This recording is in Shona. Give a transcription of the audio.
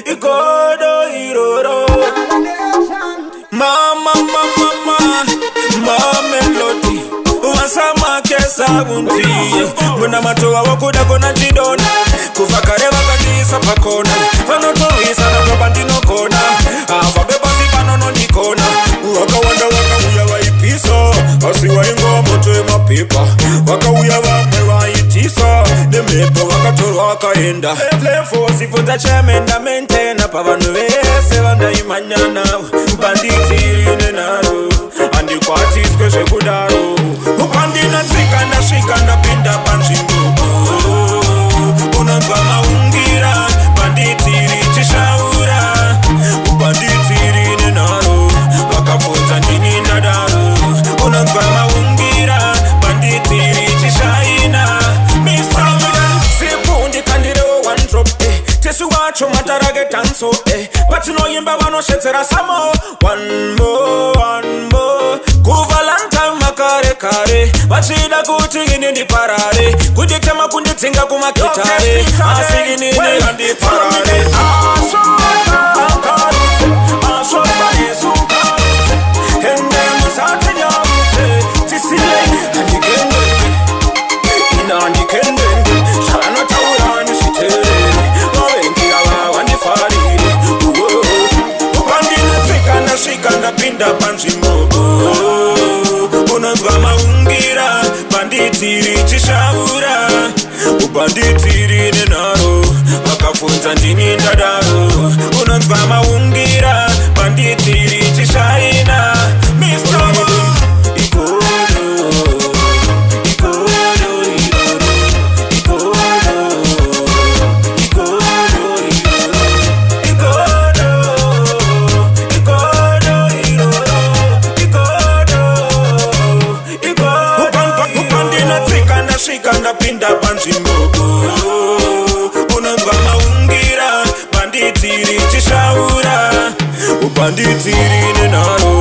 igodo, iroro. Mama, melody. Wasama kesa bunti. Muna matoa wakuda kona jidona. Kufakare wakandisa pakona. Panotoisa na babandino kona. Afabeba zipanono nikona. Wakawanda wakauya waipisa. Asiwa ingo moto mapipa. Wakauya waitisa. Nemepo wakatoro wakaenda. Flefo sifuta chemenda mentena. Pavanu vese wanda imanyana. Banditi nenaro. Andi kwati skeshe kudaro. Upandina zikanda shikanda pinda panjimbo. Unanzwa maungira. Banditiri chishaura. Ubanditiri nenaro. Wakafunza nini nadaro. Unanzwa maungira. Banditiri chishaina. Mr. Sipundi kandire one drop. Tesu wacho matarage tanso. Patuno yimba wano shetera samo. One more. Kuvalanta makare kare. Bachida kutingini ndi parare. Kuditema kunditinga kumakitare. Asigini ndi parare. Ashota yesuka. Hende musate nyamute. Tisile andikende. Ina andikende. Shana taurani shitere. Mawengi ala wandifarire. Upandina zikanda shikanda pinda panjimo. Unanzwa maungira. Banditiri chishaura. Ubanditiri nenaro. Wakafunza ndini ndadaro. Unanzwa maungira. Banditiri chishaina. Mr. Shikanda pinda panjimo. Unanzwa maungira. Banditiri chishaura. Ubanditiri nenaro.